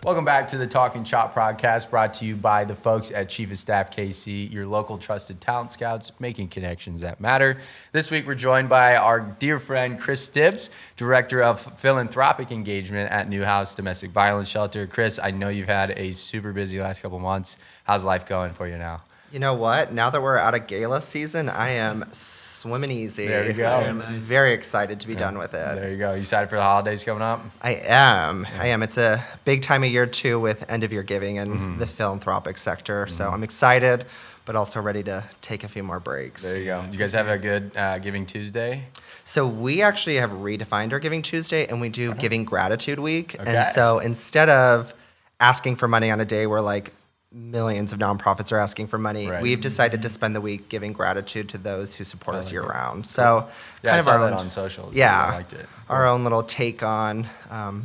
Welcome back to the Talkin Chop podcast, brought to you by the folks at Chief of Staff KC, your local trusted talent scouts, making connections that matter. This week, we're joined by our dear friend, Chris Stibbs, Director of Philanthropic Engagement at Newhouse Domestic Violence Shelter. Chris, I know you've had a super busy last couple months. How's life going for you now? You know what? Now that we're out of gala season, I am swimming easy. There you go. I am very excited to be done with it. There you go. You excited for the holidays coming up? I am. It's a big time of year, too, with end-of-year giving and the philanthropic sector. So I'm excited, but also ready to take a few more breaks. There you go. You guys have a good Giving Tuesday? So we actually have redefined our Giving Tuesday, and we do Giving Gratitude Week. Okay. And so instead of asking for money on a day where, like, millions of nonprofits are asking for money, Right. we've decided to spend the week giving gratitude to those who support us year-round. So Yeah, kind I of saw our that own, on socials. yeah, I liked it. our own little take on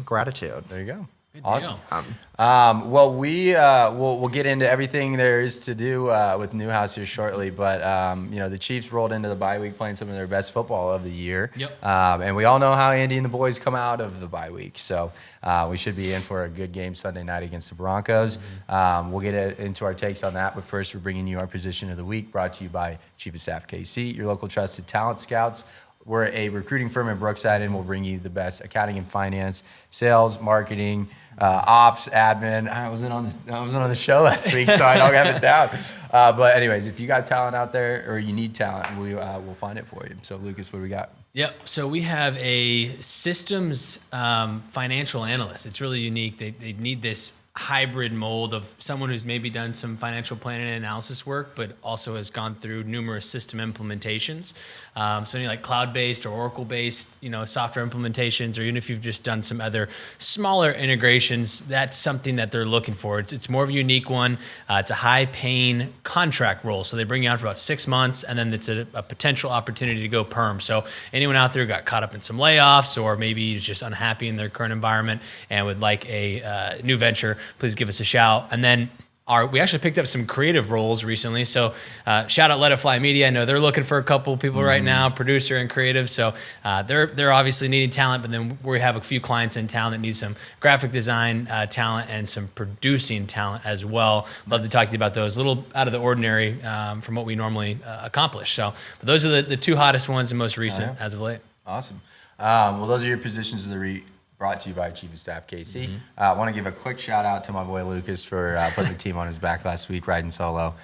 gratitude. There you go. Good Awesome. deal. Well, we'll get into everything there is to do with Newhouse here shortly, but the Chiefs rolled into the bye week playing some of their best football of the year. Yep. And we all know how Andy and the boys come out of the bye week, so we should be in for a good game Sunday night against the Broncos. We'll get into our takes on that, but first we're bringing you our position of the week, brought to you by Chief of Staff KC, your local trusted talent scouts. We're a recruiting firm in Brookside, and we'll bring you the best accounting and finance, sales, marketing, ops, admin. I wasn't on the show last week, so I don't have it down. But anyways, if you got talent out there or you need talent, we'll find it for you. So Lucas, what do we got? Yep. So we have a systems financial analyst. It's really unique. They need this hybrid mold of someone who's maybe done some financial planning and analysis work, but also has gone through numerous system implementations. So any like cloud-based or Oracle-based, software implementations, or even if you've just done some other smaller integrations, that's something that they're looking for. It's more of a unique one. It's a high-paying contract role. So they bring you on for about 6 months, and then it's a potential opportunity to go perm. So anyone out there who got caught up in some layoffs, or maybe is just unhappy in their current environment and would like a new venture, please give us a shout. And then we actually picked up some creative roles recently. So shout out Let It Fly Media. I know they're looking for a couple people right now, producer and creative. So they're obviously needing talent, but then we have a few clients in town that need some graphic design talent and some producing talent as well. Love to talk to you about those. A little out of the ordinary from what we normally accomplish. So but those are the two hottest ones and most recent as of late. Awesome. Well, those are your positions of the brought to you by Chief of Staff KC. I want to give a quick shout out to my boy Lucas for putting the team on his back last week, riding solo.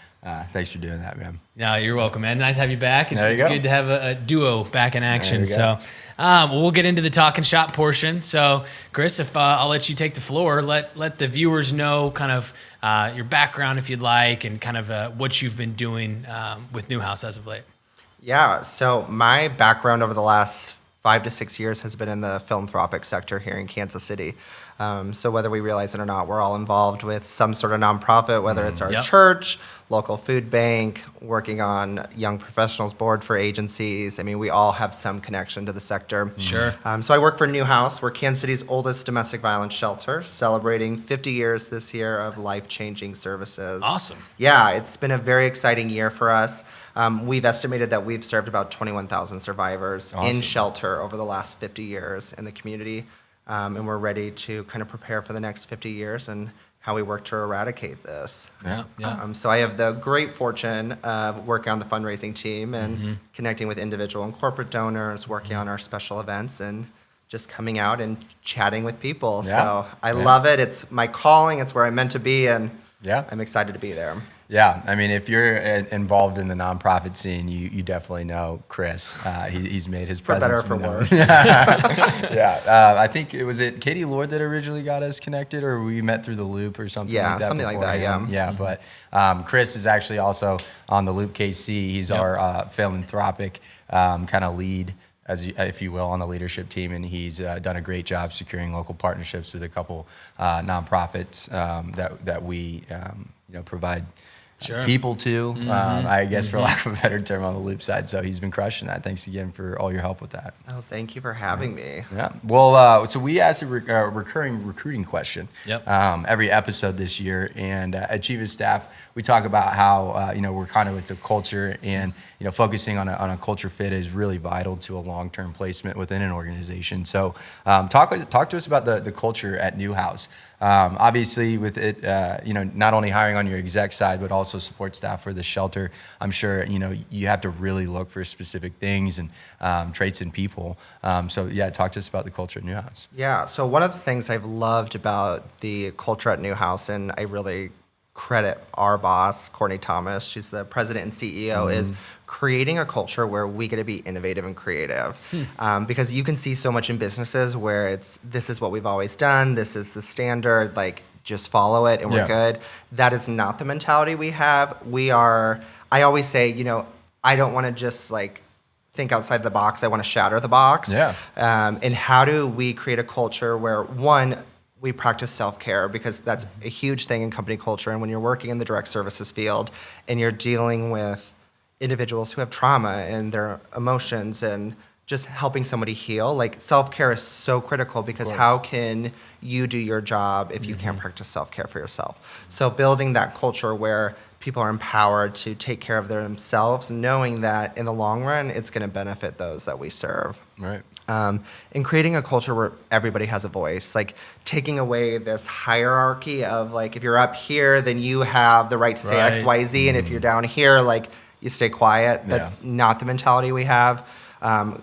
Thanks for doing that, man. No, you're welcome, man. Nice to have you back. It's go. good to have a duo back in action. So we'll get into the Talkin Shop portion. So, Chris, if I'll let you take the floor, let the viewers know kind of your background, if you'd like, and kind of what you've been doing with Newhouse as of late. Yeah, so my background over the last 5 to 6 years has been in the philanthropic sector here in Kansas City. So whether we realize it or not, we're all involved with some sort of nonprofit, whether it's our church, local food bank, working on young professionals board for agencies. I mean, we all have some connection to the sector. Sure. So I work for Newhouse. We're Kansas City's oldest domestic violence shelter, celebrating 50 years this year of life-changing services. Awesome. Yeah, it's been a very exciting year for us. We've estimated that we've served about 21,000 survivors in shelter over the last 50 years in the community. And we're ready to kind of prepare for the next 50 years and how we work to eradicate this. So I have the great fortune of working on the fundraising team and connecting with individual and corporate donors, working on our special events, and just coming out and chatting with people. So I love it. It's my calling. It's where I'm meant to be, and I'm excited to be there. Yeah, I mean, if you're involved in the nonprofit scene, you definitely know Chris. He's made his presence. For better or for worse. I think it was Katie Lord that originally got us connected, or we met through the Loop or something like that. Yeah, something like that, Yeah, but Chris is actually also on the Loop KC. He's our philanthropic kind of lead, if you will, on the leadership team, and he's done a great job securing local partnerships with a couple nonprofits that we provide Sure. people too. I guess for lack of a better term on the loop side. So he's been crushing that. Thanks again for all your help with that. Oh, thank you for having me. Yeah. Well, so we asked a recurring recruiting question every episode this year, and at Chief of Staff, we talk about how we're it's a culture, and focusing on a culture fit is really vital to a long-term placement within an organization. So, talk to us about the culture at Newhouse. Obviously, with it, not only hiring on your exec side, but also support staff for the shelter. I'm sure you have to really look for specific things and traits in people. So yeah, talk to us about the culture at Newhouse. Yeah, so one of the things I've loved about the culture at Newhouse, and I really credit our boss, Courtney Thomas, she's the president and CEO, is creating a culture where we get to be innovative and creative. Because you can see so much in businesses where this is what we've always done, this is the standard, like just follow it and we're good. That is not the mentality we have. I always say, I don't want to just think outside the box, I want to shatter the box. And how do we create a culture where, one, we practice self-care, because that's a huge thing in company culture. And when you're working in the direct services field and you're dealing with individuals who have trauma and their emotions and just helping somebody heal, self-care is so critical, because how can you do your job if you can't practice self-care for yourself? So building that culture where people are empowered to take care of themselves, knowing that in the long run, it's going to benefit those that we serve. Right. And creating a culture where everybody has a voice, taking away this hierarchy of if you're up here, then you have the right to say X, Y, Z, and if you're down here, you stay quiet. That's not the mentality we have.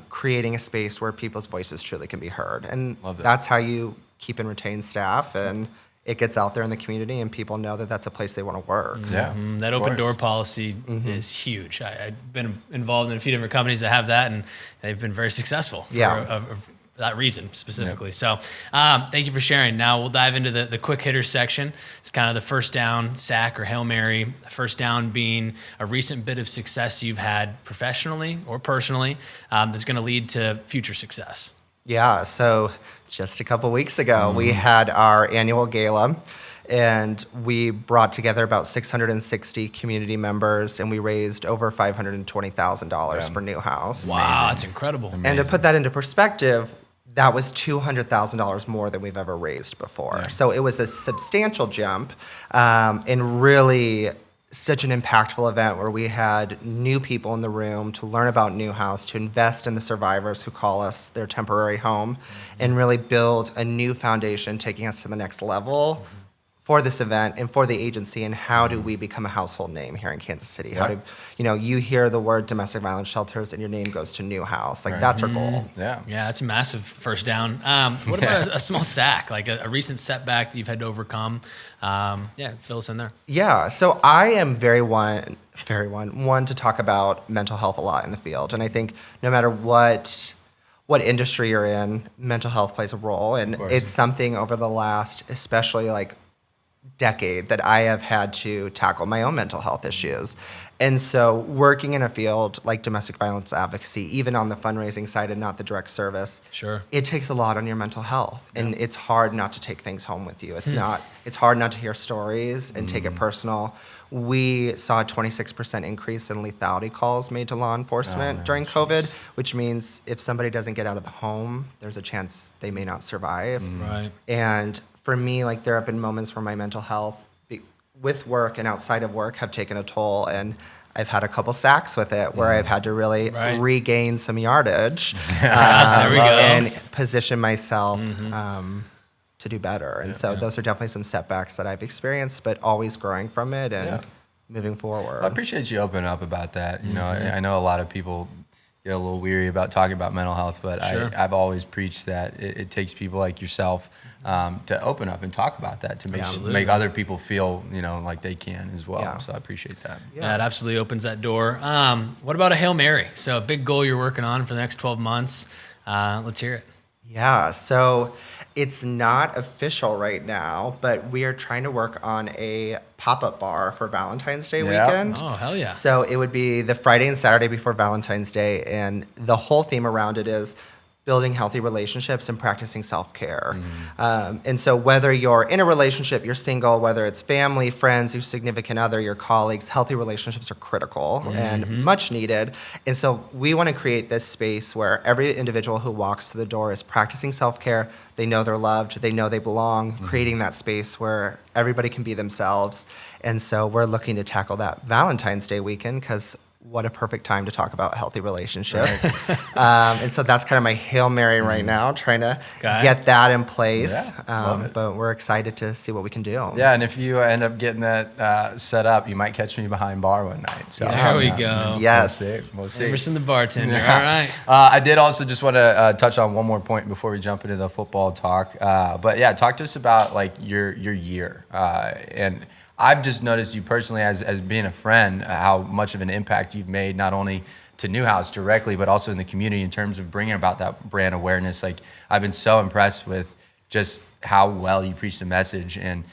Creating a space where people's voices truly can be heard. And that's how you keep and retain staff, and it gets out there in the community and people know that that's a place they want to work. That open door policy is huge. I've been involved in a few different companies that have that, and they've been very successful for that reason specifically. So thank you for sharing. Now we'll dive into the quick hitter section. It's kind of the first down, sack, or Hail Mary. First down being a recent bit of success you've had professionally or personally that's going to lead to future success. Yeah, so just a couple weeks ago, we had our annual gala, and we brought together about 660 community members, and we raised over $520,000 for Newhouse. Wow, that's incredible. Amazing. And to put that into perspective, that was $200,000 more than we've ever raised before. So it was a substantial jump, and really such an impactful event where we had new people in the room to learn about Newhouse, to invest in the survivors who call us their temporary home, and really build a new foundation, taking us to the next level for this event and for the agency. And how do we become a household name here in Kansas City? How do you hear the word domestic violence shelters and your name goes to Newhouse? That's our goal. Yeah, that's a massive first down. What about a small sack, a recent setback that you've had to overcome? Fill us in there. Yeah, so I am very one to talk about mental health a lot in the field, and I think no matter what industry you're in, mental health plays a role, and it's something over the last, especially decade, that I have had to tackle my own mental health issues. And so working in a field like domestic violence advocacy, even on the fundraising side and not the direct service, it takes a lot on your mental health. And it's hard not to take things home with you. It's hard not to hear stories and take it personal. We saw a 26% increase in lethality calls made to law enforcement during COVID, which means if somebody doesn't get out of the home, there's a chance they may not survive. Right. And for me, there have been moments where my mental health with work and outside of work have taken a toll, and I've had a couple sacks with it where I've had to really regain some yardage there we go. and position myself to do better. And so those are definitely some setbacks that I've experienced, but always growing from it and moving forward. Well, I appreciate you opening up about that. I know a lot of people get a little weary about talking about mental health, but I've always preached that it takes people like yourself to open up and talk about that, to make other people feel like they can as well. So I appreciate that. Yeah, it absolutely opens that door. What about a Hail Mary? So a big goal you're working on for the next 12 months. Let's hear it. Yeah, so it's not official right now, but we are trying to work on a pop-up bar for Valentine's Day weekend. Oh, hell yeah. So it would be the Friday and Saturday before Valentine's Day, and the whole theme around it is building healthy relationships and practicing self-care. And so whether you're in a relationship, you're single, whether it's family, friends, your significant other, your colleagues, healthy relationships are critical and much needed. And so we want to create this space where every individual who walks through the door is practicing self-care. They know they're loved, they know they belong, creating that space where everybody can be themselves. And so we're looking to tackle that Valentine's Day weekend, because what a perfect time to talk about healthy relationships. And so that's kind of my Hail Mary right now, trying to get that in place. But we're excited to see what we can do. Yeah, and if you end up getting that set up, you might catch me behind bar one night. So there we go. Yes. We'll see. Emerson the bartender. All right. I did also just want to touch on one more point before we jump into the football talk. But yeah, talk to us about like your year. And I've just noticed you personally as being a friend, how much of an impact you've made, not only to Newhouse directly, but also in the community in terms of bringing about that brand awareness. Like, I've been so impressed with just how well you preach the message. And,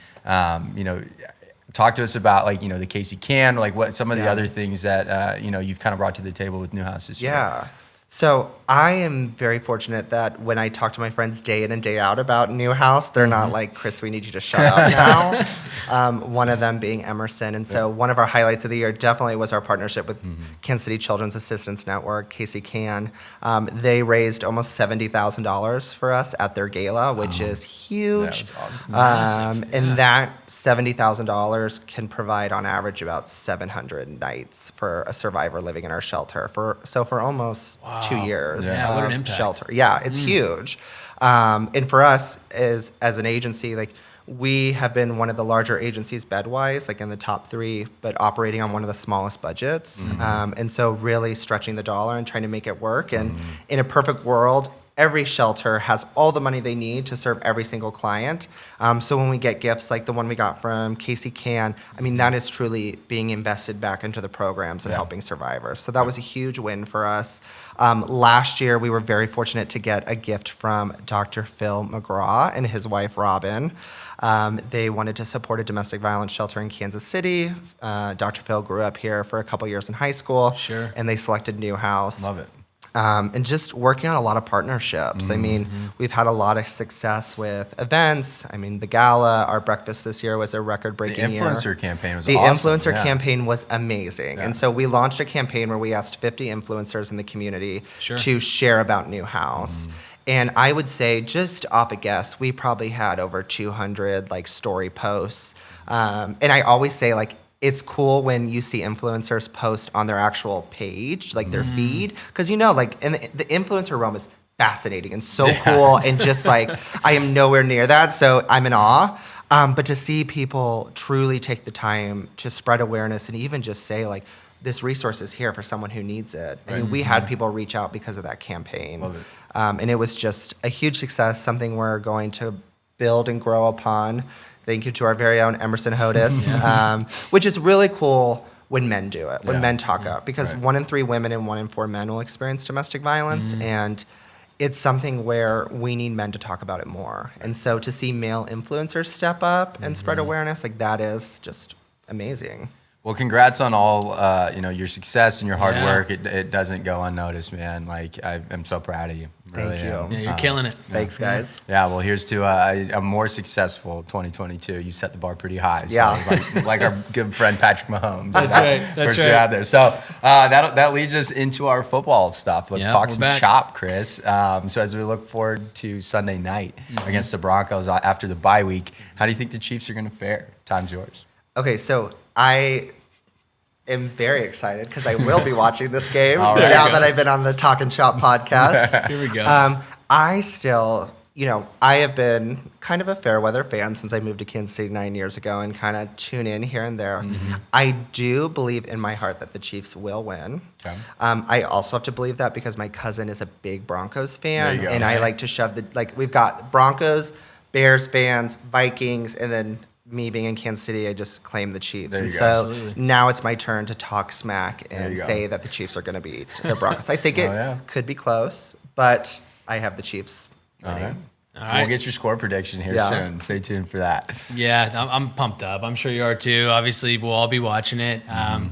talk to us about like, the Casey Can, like what some of the other things that, you've kind of brought to the table with Newhouse this year. Yeah. So I am very fortunate that when I talk to my friends day in and day out about Newhouse, they're not like, Chris, we need you to shut up now. One of them being Emerson. And so one of our highlights of the year definitely was our partnership with Kansas City Children's Assistance Network, Casey Can. They raised almost $70,000 for us at their gala, which is huge. That was awesome. Massive, And that $70,000 can provide on average about 700 nights for a survivor living in our shelter for almost 2 years. Yeah, what an impact. Shelter. Yeah, it's huge. And for us as an agency, like, we have been one of the larger agencies bed-wise, like in the top 3, but operating on one of the smallest budgets. And so really stretching the dollar and trying to make it work. And in a perfect world, every shelter has all the money they need to serve every single client. So when we get gifts like the one we got from Casey Can, I mean, that is truly being invested back into the programs and helping survivors. So that was a huge win for us. Last year, we were very fortunate to get a gift from Dr. Phil Mcgraw and his wife, Robin. They wanted to support a domestic violence shelter in Kansas City. Dr. Phil grew up here for a couple years in high school. Sure. And they selected Newhouse. Love it. And just working on a lot of partnerships. I mean, we've had a lot of success with events. I mean, the gala, our breakfast this year was a record-breaking year. The influencer campaign was awesome. The influencer campaign was amazing. Yeah. And so we launched a campaign where we asked 50 influencers in the community to share about Newhouse. And I would say, just off a guess, we probably had over 200 like story posts. And I always say, like, it's cool when you see influencers post on their actual page, like their feed, because like, and the influencer realm is fascinating and so cool, and just like, I am nowhere near that, so I'm in awe. But to see people truly take the time to spread awareness and even just say, like, this resource is here for someone who needs it. I mean, we had people reach out because of that campaign. Love it. And it was just a huge success, something we're going to build and grow upon. Thank you to our very own Emerson Hodis, which is really cool when men do it, when men talk up, because 1 in 3 women and 1 in 4 men will experience domestic violence, and it's something where we need men to talk about it more. And so to see male influencers step up and spread awareness, like, that is just amazing. Well, congrats on all your success and your hard work. It doesn't go unnoticed, man. Like, I'm so proud of you. Really Thank you. am. Yeah, you're killing it. Thanks, guys. Yeah, well, here's to a more successful 2022. You set the bar pretty high. So Yeah. like our good friend Patrick Mahomes. That's right. That's First right. year out there. So that leads us into our football stuff. Let's talk we're some back. chop, Chris. So as we look forward to Sunday night against the Broncos after the bye week, how do you think the Chiefs are going to fare? Time's yours. Okay, so I am very excited because I will be watching this game All right. now that I've been on the Talk and Chop podcast. Here we go. I still, I have been kind of a fair weather fan since I moved to Kansas City 9 years ago and kind of tune in here and there. I do believe in my heart that the Chiefs will win. Okay. I also have to believe that because my cousin is a big Broncos fan, There you go. and I like to shove we've got Broncos, Bears fans, Vikings, and then me being in Kansas City, I just claim the Chiefs. There you And go. so Absolutely. now it's my turn to talk smack and you go. say that the Chiefs are going to beat the Broncos. I think it Oh, yeah. could be close, but I have the Chiefs winning. Okay. right. We'll get your score prediction here soon. Stay tuned for that. Yeah, I'm pumped up. I'm sure you are too. Obviously, we'll all be watching it.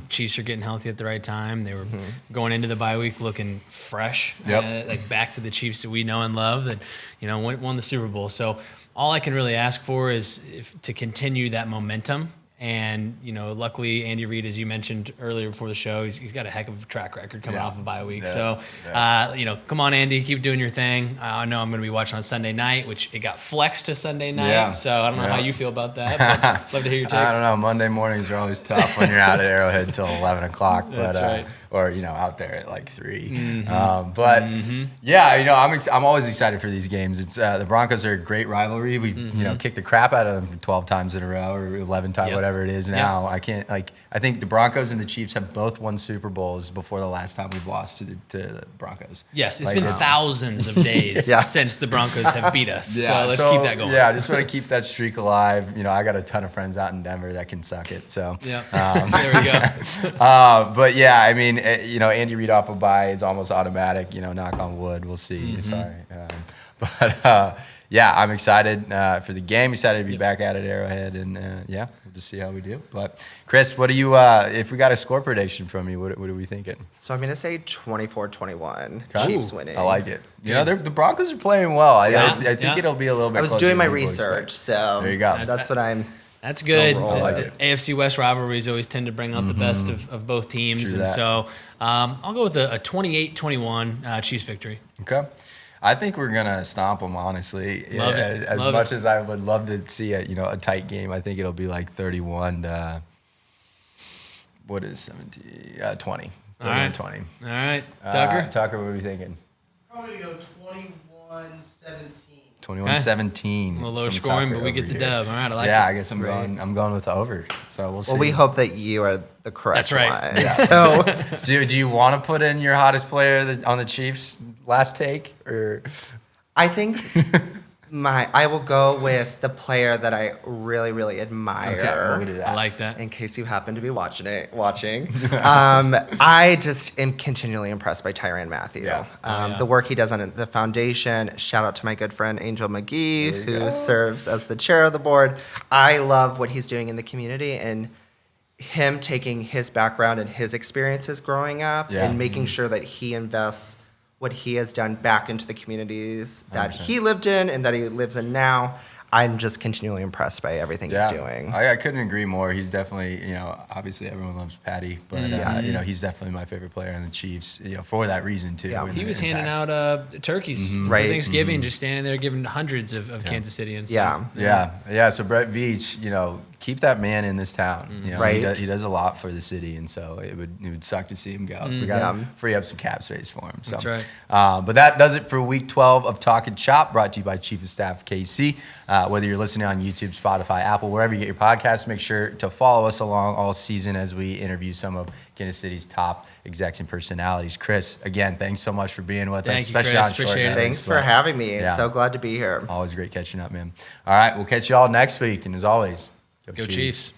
Chiefs are getting healthy at the right time. They were going into the bye week looking fresh, like back to the Chiefs that we know and love that, won the Super Bowl. So all I can really ask for is to continue that momentum. And, luckily, Andy Reid, as you mentioned earlier before the show, he's got a heck of a track record coming off of bye week. Yeah. So, come on, Andy, keep doing your thing. I know I'm going to be watching on Sunday night, which it got flexed to Sunday night. Yeah. So I don't know how you feel about that, but love to hear your takes. I don't know. Monday mornings are always tough when you're out at Arrowhead until 11 o'clock. But, That's right. Or, out there at like 3. Yeah, I'm always excited for these games. It's the Broncos are a great rivalry. We, kicked the crap out of them 12 times in a row or 11 times, whatever it is now. I can't, I think the Broncos and the Chiefs have both won Super Bowls before the last time we've lost to the Broncos. Yes, it's been thousands of days since the Broncos have beat us. So let's keep that going. Yeah, I just want to keep that streak alive. I got a ton of friends out in Denver that can suck it. So there we go. But yeah, I mean, Andy Reid off a bye is almost automatic. Knock on wood. We'll see. Sorry, but yeah, I'm excited for the game. Excited to be back at it, Arrowhead, and we'll just see how we do. But Chris, what do you? If we got a score prediction from you, what are we thinking? So I'm going to say 24-21. Chiefs winning. I like it. The Broncos are playing well. I think it'll be a little bit. I was closer doing my than people research, expect. so There you go. That's what I'm. That's good. Overall, I like The AFC West rivalries always tend to bring out the best of both teams. True and that. so I'll go with a 28-21 Chiefs victory. Okay. I think we're gonna stomp them. Honestly, Love it. As Love much it. as I would love to see a tight game, I think it'll be like 31 to what is 17? 20. 31 20. All right. Tucker? Tucker, what are we thinking? Probably go 21-17. 21-17. A little lower from scoring, Tucker but we get over the here. dub. All right, I like it. I guess I'm going with the over. So we'll see. Well, we hope that you are the correct That's right. one. Yeah. So Do you want to put in your hottest player on the Chiefs last take or? I think I will go with the player that I really, really admire. Okay, we'll do that. I like that. In case you happen to be watching. I just am continually impressed by Tyrann Mathieu. Yeah. The work he does on the foundation. Shout out to my good friend Angel McGee, who serves as the chair of the board. I love what he's doing in the community and him taking his background and his experiences growing up and making sure that he invests what he has done back into the communities that 100%. he lived in and that he lives in now. I'm just continually impressed by everything he's doing. I couldn't agree more. He's definitely, obviously everyone loves Patty, but he's definitely my favorite player in the Chiefs, for that reason too. Yeah. in He the was handing impact. out turkeys for Right. Thanksgiving, just standing there giving hundreds of Kansas Cityans. Yeah. So Brett Veach, keep that man in this town. Right. He does a lot for the city, and so it would suck to see him go. We got to free up some cap space for him. So. That's right. But that does it for Week 12 of Talkin' Chop, brought to you by Chief of Staff KC. Whether you're listening on YouTube, Spotify, Apple, wherever you get your podcasts, make sure to follow us along all season as we interview some of Kansas City's top execs and personalities. Chris, again, thanks so much for being with us, Thank you, especially Chris. on short Appreciate it. notice. Thanks for having me. Yeah. So glad to be here. Always great catching up, man. All right, we'll catch you all next week. And as always, Go Chiefs.